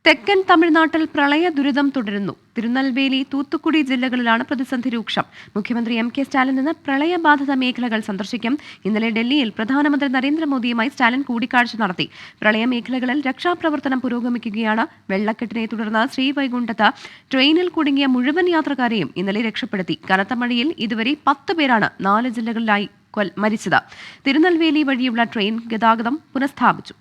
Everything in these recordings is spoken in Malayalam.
തെക്കൻ തമിഴ്നാട്ടിൽ പ്രളയ ദുരിതം തുടരുന്നു. തിരുനെൽവേലി, തൂത്തുക്കുടി ജില്ലകളിലാണ് പ്രതിസന്ധി രൂക്ഷം. മുഖ്യമന്ത്രി എം കെ സ്റ്റാലിൻ ഇന്ന് പ്രളയബാധിത മേഖലകൾ സന്ദർശിക്കും. ഇന്നലെ ഡൽഹിയിൽ പ്രധാനമന്ത്രി നരേന്ദ്രമോദിയുമായി സ്റ്റാലിൻ കൂടിക്കാഴ്ച നടത്തി. പ്രളയ മേഖലകളിൽ രക്ഷാപ്രവർത്തനം പുരോഗമിക്കുകയാണ്. വെള്ളക്കെട്ടിനെ തുടർന്ന് ശ്രീവൈകുണ്ഠത്ത് ട്രെയിനിൽ കുടുങ്ങിയ മുഴുവൻ യാത്രക്കാരെയും ഇന്നലെ രക്ഷപ്പെടുത്തി. കനത്ത മഴയിൽ ഇതുവരെ 10 പേരാണ് 4 ജില്ലകളിലായി മരിച്ചത്. തിരുനെൽവേലി വഴിയുള്ള ട്രെയിൻ ഗതാഗതം പുനഃസ്ഥാപിച്ചു.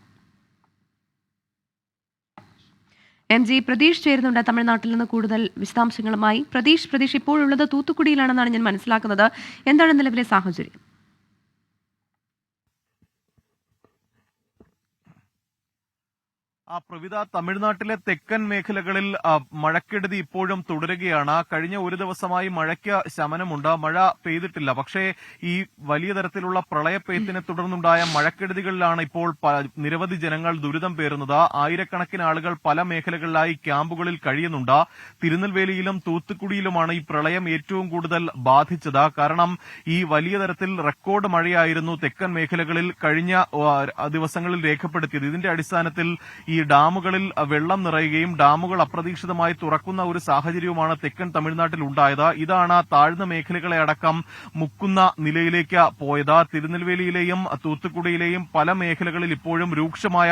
MG പ്രതീഷ് ചേരുന്നുണ്ട് തമിഴ്നാട്ടിൽ നിന്ന് കൂടുതൽ വിശദാംശങ്ങളുമായി. പ്രതീഷ് ഇപ്പോഴുള്ളത് തൂത്തുക്കുടിയിലാണെന്നാണ് ഞാൻ മനസ്സിലാക്കുന്നത്. എന്താണ് നിലവിലെ സാഹചര്യം? പ്രവിധ, തമിഴ്നാട്ടിലെ തെക്കൻ മേഖലകളിൽ മഴക്കെടുതി ഇപ്പോഴും തുടരുകയാണ്. കഴിഞ്ഞ ഒരു ദിവസമായി മഴയ്ക്ക് ശമനമുണ്ട്. മഴ പെയ്തിട്ടില്ല. പക്ഷേ ഈ വലിയ തരത്തിലുള്ള പ്രളയപ്പെയ്ത്തിനെ തുടർന്നുണ്ടായ മഴക്കെടുതികളിലാണ് ഇപ്പോൾ നിരവധി ജനങ്ങൾ ദുരിതം പേറുന്നത്. ആയിരക്കണക്കിന് ആളുകൾ പല മേഖലകളിലായി ക്യാമ്പുകളിൽ കഴിയുന്നുണ്ട്. തിരുനെൽവേലിയിലും തൂത്തുക്കുടിയിലുമാണ് ഈ പ്രളയം ഏറ്റവും കൂടുതൽ ബാധിച്ചത്. കാരണം ഈ വലിയ തരത്തിൽ റെക്കോർഡ് മഴയായിരുന്നു തെക്കൻ മേഖലകളിൽ കഴിഞ്ഞ ദിവസങ്ങളിൽ രേഖപ്പെടുത്തിയത്. ഇതിന്റെ അടിസ്ഥാനത്തിൽ ഈ ഡാമുകളിൽ വെള്ളം നിറയുകയും ഡാമുകൾ അപ്രതീക്ഷിതമായി തുറക്കുന്ന ഒരു സാഹചര്യവുമാണ് തെക്കൻ തമിഴ്നാട്ടിൽ ഉണ്ടായത്. ഇതാണ് താഴ്ന്ന മേഖലകളെ അടക്കം മുക്കുന്ന നിലയിലേക്ക് പോയത്. തിരുനെൽവേലിയിലെയും തൂത്തുക്കുടിയിലെയും പല മേഖലകളിൽ ഇപ്പോഴും രൂക്ഷമായ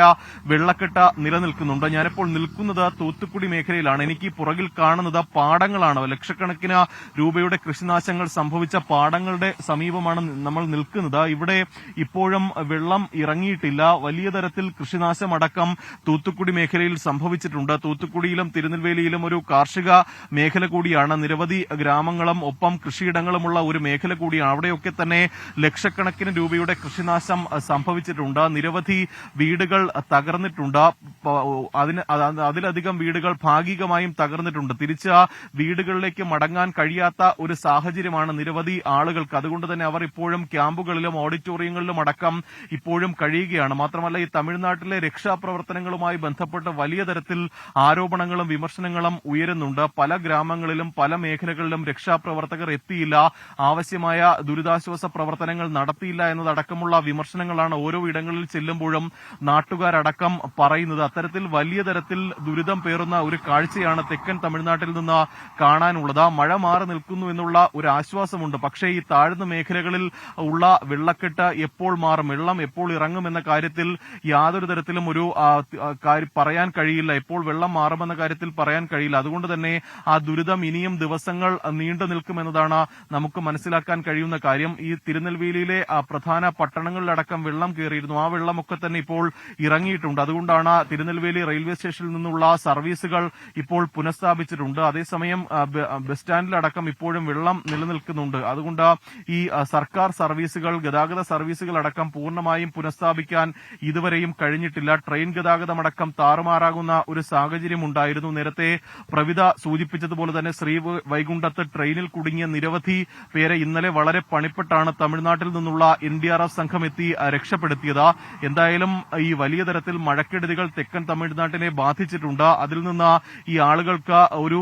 വെള്ളക്കെട്ട് നിലനിൽക്കുന്നുണ്ട്. ഞാനിപ്പോൾ നിൽക്കുന്നത് തൂത്തുക്കുടി മേഖലയിലാണ്. എനിക്ക് പുറകിൽ കാണുന്നത് പാടങ്ങളാണ്. ലക്ഷക്കണക്കിന് രൂപയുടെ കൃഷിനാശങ്ങൾ സംഭവിച്ച പാടങ്ങളുടെ സമീപമാണ് നമ്മൾ നിൽക്കുന്നത്. ഇവിടെ ഇപ്പോഴും വെള്ളം ഇറങ്ങിയിട്ടില്ല. വലിയ തരത്തിൽ കൃഷിനാശമടക്കം തൂത്തുക്കുടി മേഖലയിൽ സംഭവിച്ചിട്ടുണ്ട്. തൂത്തുക്കുടിയിലും തിരുനെൽവേലിയിലും ഒരു കാർഷിക മേഖല കൂടിയാണ്. നിരവധി ഗ്രാമങ്ങളും ഒപ്പം കൃഷിയിടങ്ങളുമുള്ള ഒരു മേഖല കൂടിയാണ്. അവിടെയൊക്കെ തന്നെ ലക്ഷക്കണക്കിന് രൂപയുടെ കൃഷിനാശം സംഭവിച്ചിട്ടുണ്ട്. നിരവധി വീടുകൾ തകർന്നിട്ടുണ്ട്. അതിലധികം വീടുകൾ ഭാഗികമായും തകർന്നിട്ടുണ്ട്. തിരിച്ച് വീടുകളിലേക്ക് മടങ്ങാൻ കഴിയാത്ത ഒരു സാഹചര്യമാണ് നിരവധി ആളുകൾക്ക്. അതുകൊണ്ട് തന്നെ അവർ ഇപ്പോഴും ക്യാമ്പുകളിലും ഓഡിറ്റോറിയങ്ങളിലും അടക്കം ഇപ്പോഴും കഴിയുകയാണ്. മാത്രമല്ല, ഈ തമിഴ്നാട്ടിലെ രക്ഷാപ്രവർത്തനങ്ങളുമായി ബന്ധപ്പെട്ട് വലിയ തരത്തിൽ ആരോപണങ്ങളും വിമർശനങ്ങളും ഉയരുന്നുണ്ട്. പല ഗ്രാമങ്ങളിലും പല മേഖലകളിലും രക്ഷാപ്രവർത്തകർ എത്തിയില്ല, ആവശ്യമായ ദുരിതാശ്വാസ പ്രവർത്തനങ്ങൾ നടത്തിയില്ല എന്നതടക്കമുള്ള വിമർശനങ്ങളാണ് ഓരോ ഇടങ്ങളിൽ ചെല്ലുമ്പോഴും നാട്ടുകാരടക്കം പറയുന്നത്. അത്തരത്തിൽ വലിയ തരത്തിൽ ദുരിതം പേറുന്ന ഒരു കാഴ്ചയാണ് തെക്കൻ തമിഴ്നാട്ടിൽ നിന്ന് കാണാനുള്ളത്. മഴ മാറി നിൽക്കുന്നു എന്നുള്ള ഒരു ആശ്വാസമുണ്ട്. പക്ഷേ ഈ താഴ്ന്ന മേഖലകളിൽ ഉള്ള വെള്ളക്കെട്ട് എപ്പോൾ മാറും, വെള്ളം എപ്പോൾ ഇറങ്ങുമെന്ന കാര്യത്തിൽ യാതൊരു തരത്തിലും ഒരു പറയാൻ കഴിയില്ല. എപ്പോൾ വെള്ളം മാറുമെന്ന കാര്യത്തിൽ പറയാൻ കഴിയില്ല. അതുകൊണ്ട് തന്നെ ആ ദുരിതം ഇനിയും ദിവസങ്ങൾ നീണ്ടു നിൽക്കുമെന്നതാണ് നമുക്ക് മനസ്സിലാക്കാൻ കഴിയുന്ന കാര്യം. ഈ തിരുനെൽവേലിയിലെ പ്രധാന പട്ടണങ്ങളിലടക്കം വെള്ളം കയറിയിരുന്നു. ആ വെള്ളമൊക്കെ തന്നെ ഇപ്പോൾ ഇറങ്ങിയിട്ടുണ്ട്. അതുകൊണ്ടാണ് തിരുനെൽവേലി റെയിൽവേ സ്റ്റേഷനിൽ നിന്നുള്ള സർവീസുകൾ ഇപ്പോൾ പുനഃസ്ഥാപിച്ചിട്ടുണ്ട്. അതേസമയം ബസ് സ്റ്റാൻഡിലടക്കം ഇപ്പോഴും വെള്ളം നിലനിൽക്കുന്നുണ്ട്. അതുകൊണ്ട് ഈ സർക്കാർ സർവീസുകൾ, ഗതാഗത സർവീസുകൾ അടക്കം പൂർണ്ണമായും പുനഃസ്ഥാപിക്കാൻ ഇതുവരെയും കഴിഞ്ഞിട്ടില്ല. ട്രെയിൻ ഗതാഗതമടക്കം താറുമാറാകുന്ന ഒരു സാഹചര്യം ഉണ്ടായിരുന്നു. നേരത്തെ പ്രവിധ സൂചിപ്പിച്ചതുപോലെ തന്നെ ശ്രീവൈകുണ്ഠത്ത് ട്രെയിനിൽ കുടുങ്ങിയ നിരവധി പേരെ ഇന്നലെ വളരെ പണിപ്പെട്ടാണ് തമിഴ്നാട്ടിൽ നിന്നുള്ള NDRF സംഘം എത്തി രക്ഷപ്പെടുത്തിയത്. എന്തായാലും ഈ വലിയ തരത്തിൽ മഴക്കെടുതികൾ തെക്കൻ തമിഴ്നാട്ടിനെ ബാധിച്ചിട്ടുണ്ട്. അതിൽ നിന്ന് ഈ ആളുകൾക്ക് ഒരു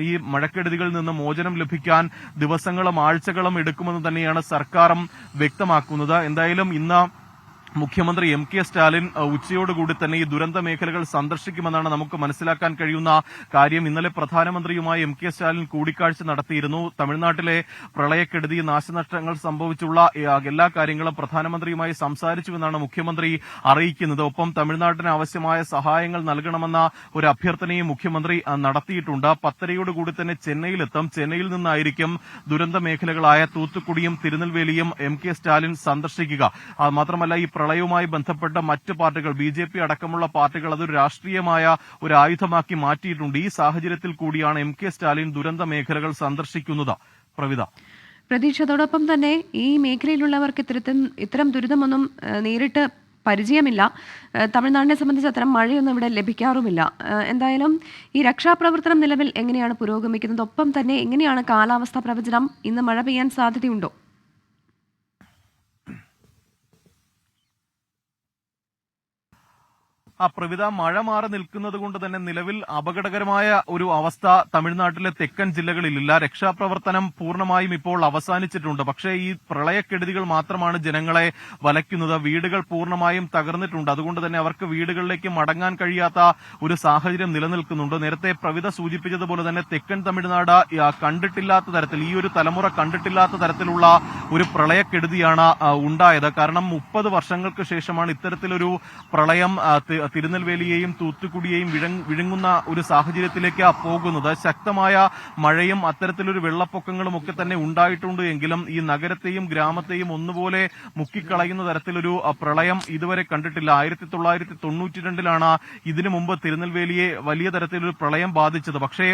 ഈ മഴക്കെടുതികളിൽ നിന്ന് മോചനം ലഭിക്കാൻ ദിവസങ്ങളും ആഴ്ചകളും എടുക്കുമെന്ന് തന്നെയാണ് സർക്കാരും വ്യക്തമാക്കുന്നത്. എന്തായാലും ഇന്ന് മുഖ്യമന്ത്രി എം കെ സ്റ്റാലിൻ ഉച്ചയോടുകൂടി തന്നെ ഈ ദുരന്ത മേഖലകൾ സന്ദർശിക്കുമെന്നാണ് നമുക്ക് മനസ്സിലാക്കാൻ കഴിയുന്ന കാര്യം. ഇന്നലെ പ്രധാനമന്ത്രിയുമായി എം കെ സ്റ്റാലിൻ കൂടിക്കാഴ്ച നടത്തിയിരുന്നു. തമിഴ്നാട്ടിലെ പ്രളയക്കെടുതി, നാശനഷ്ടങ്ങൾ സംഭവിച്ചുള്ള എല്ലാ കാര്യങ്ങളും പ്രധാനമന്ത്രിയുമായി സംസാരിച്ചുവെന്നാണ് മുഖ്യമന്ത്രി അറിയിക്കുന്നത്. ഒപ്പം തമിഴ്നാട്ടിന് ആവശ്യമായ സഹായങ്ങൾ നൽകണമെന്ന ഒരു അഭ്യർത്ഥനയും മുഖ്യമന്ത്രി നടത്തിയിട്ടുണ്ട്. 10:30 തന്നെ ചെന്നൈയിലെത്തും. ചെന്നൈയിൽ നിന്നായിരിക്കും ദുരന്ത മേഖലകളായ തൂത്തുക്കുടിയും തിരുനെൽവേലിയും എം കെ സ്റ്റാലിൻ സന്ദർശിക്കുക. മാത്രമല്ല, ഈ പ്രളയവുമായി ബന്ധപ്പെട്ട മറ്റ് പാർട്ടികൾ, BJP അടക്കമുള്ള പാർട്ടികൾ അതൊരു രാഷ്ട്രീയമായ ഒരു ആയുധമാക്കി മാറ്റിയിട്ടുണ്ട്. ഈ സാഹചര്യത്തിൽ കൂടിയാണ് എം കെ സ്റ്റാലിൻ ദുരന്ത മേഖലകൾ സന്ദർശിക്കുന്നത്. പ്രതീക്ഷ, തന്നെ ഈ മേഖലയിലുള്ളവർക്ക് ഇത്തരം ദുരിതമൊന്നും നേരിട്ട് പരിചയമില്ല. തമിഴ്നാടിനെ സംബന്ധിച്ച് അത്തരം മഴയൊന്നും ഇവിടെ ലഭിക്കാറുമില്ല. എന്തായാലും ഈ രക്ഷാപ്രവർത്തനം നിലവിൽ എങ്ങനെയാണ് പുരോഗമിക്കുന്നത്? ഒപ്പം തന്നെ എങ്ങനെയാണ് കാലാവസ്ഥാ പ്രവചനം? ഇന്ന് മഴ പെയ്യാൻ സാധ്യതയുണ്ടോ? പ്രവിധ മഴ മാറി നിൽക്കുന്നത് കൊണ്ട് തന്നെ നിലവിൽ അപകടകരമായ ഒരു അവസ്ഥ തമിഴ്നാട്ടിലെ തെക്കൻ ജില്ലകളിലില്ല. രക്ഷാപ്രവർത്തനം പൂർണ്ണമായും ഇപ്പോൾ അവസാനിച്ചിട്ടുണ്ട്. പക്ഷേ ഈ പ്രളയക്കെടുതികൾ മാത്രമാണ് ജനങ്ങളെ വലയ്ക്കുന്നത്. വീടുകൾ പൂർണ്ണമായും തകർന്നിട്ടുണ്ട്. അതുകൊണ്ട് തന്നെ അവർക്ക് വീടുകളിലേക്ക് മടങ്ങാൻ കഴിയാത്ത ഒരു സാഹചര്യം നിലനിൽക്കുന്നുണ്ട്. നേരത്തെ പ്രവിധ സൂചിപ്പിച്ചതുപോലെ തന്നെ തെക്കൻ തമിഴ്നാട് കണ്ടിട്ടില്ലാത്ത തരത്തിൽ, ഈ ഒരു തലമുറ കണ്ടിട്ടില്ലാത്ത തരത്തിലുള്ള ഒരു പ്രളയക്കെടുതിയാണ് ഉണ്ടായത്. കാരണം 30 വർഷങ്ങൾക്ക് ശേഷമാണ് ഇത്തരത്തിലൊരു പ്രളയം തിരുനെൽവേലിയെയും തൂത്തുക്കുടിയെയും വിഴുങ്ങുന്ന ഒരു സാഹചര്യത്തിലേക്ക് പോകുന്നത്. ശക്തമായ മഴയും അത്തരത്തിലൊരു വെള്ളപ്പൊക്കങ്ങളും ഒക്കെ തന്നെ ഉണ്ടായിട്ടുണ്ട് എങ്കിലും ഈ നഗരത്തെയും ഗ്രാമത്തെയും ഒന്നുപോലെ മുക്കിക്കളയുന്ന തരത്തിലൊരു പ്രളയം ഇതുവരെ കണ്ടിട്ടില്ല. 1992 ഇതിനു മുമ്പ് തിരുനെൽവേലിയെ വലിയ തരത്തിലൊരു പ്രളയം ബാധിച്ചത്. പക്ഷേ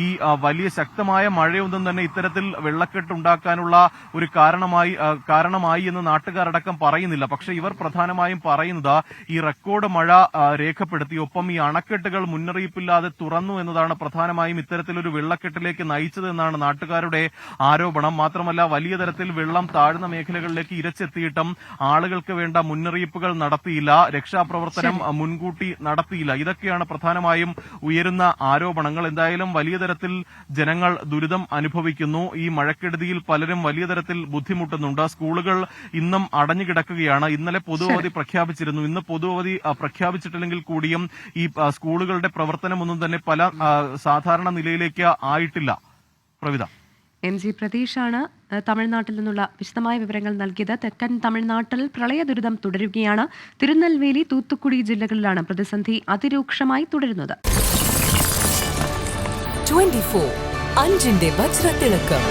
ഈ വലിയ ശക്തമായ മഴയൊന്നും തന്നെ ഇത്തരത്തിൽ വെള്ളക്കെട്ടുണ്ടാക്കാനുള്ള ഒരു കാരണമായി എന്ന് നാട്ടുകാരടക്കം പറയുന്നില്ല. പക്ഷേ ഇവർ പ്രധാനമായും പറയുന്നത് ഈ റെക്കോർഡ് മഴ രേഖപ്പെടുത്തി, ഒപ്പം ഈ അണക്കെട്ടുകൾ മുന്നറിയിപ്പില്ലാതെ തുറന്നു എന്നതാണ് പ്രധാനമായും ഇത്തരത്തിലൊരു വെള്ളക്കെട്ടിലേക്ക് നയിച്ചതെന്നാണ് നാട്ടുകാരുടെ ആരോപണം. മാത്രമല്ല വലിയ തരത്തിൽ വെള്ളം താഴ്ന്ന മേഖലകളിലേക്ക് ഇരച്ചെത്തിയിട്ടും ആളുകൾക്ക് വേണ്ട മുന്നറിയിപ്പുകൾ നടത്തിയില്ല, രക്ഷാപ്രവർത്തനം മുൻകൂട്ടി നടത്തിയില്ല. ഇതൊക്കെയാണ് പ്രധാനമായും ഉയരുന്ന ആരോപണങ്ങൾ. എന്തായാലും വലിയ തരത്തിൽ ജനങ്ങൾ ദുരിതം അനുഭവിക്കുന്നു. ഈ മഴക്കെടുതിയിൽ പലരും വലിയ തരത്തിൽ ബുദ്ധിമുട്ടുന്നുണ്ട്. സ്കൂളുകൾ ഇന്നും അടഞ്ഞുകിടക്കുകയാണ്. ഇന്നലെ പൊതു അവധി പ്രഖ്യാപിച്ചിരുന്നു. ഇന്ന് പൊതു അവധി പ്രഖ്യാപിച്ചിട്ടില്ലെങ്കിൽ കൂടിയും ഈ സ്കൂളുകളുടെ പ്രവർത്തനമൊന്നും തന്നെ പല സാധാരണ നിലയിലേക്ക് ആയിട്ടില്ല. പ്രവിധ. MG പ്രതീഷാണ് തമിഴ്നാട്ടിൽ നിന്നുള്ള വിശദമായ വിവരങ്ങൾ നൽകിയത്. തെക്കൻ തമിഴ്നാട്ടിൽ പ്രളയ ദുരിതം തുടരുകയാണ്. തിരുനെൽവേലി, തൂത്തുക്കുടി ജില്ലകളിലാണ് പ്രതിസന്ധി അതിരൂക്ഷമായി തുടരുന്നത്. 24 അഞ്ചിന്റെ വജ്രത്തിളക്കം.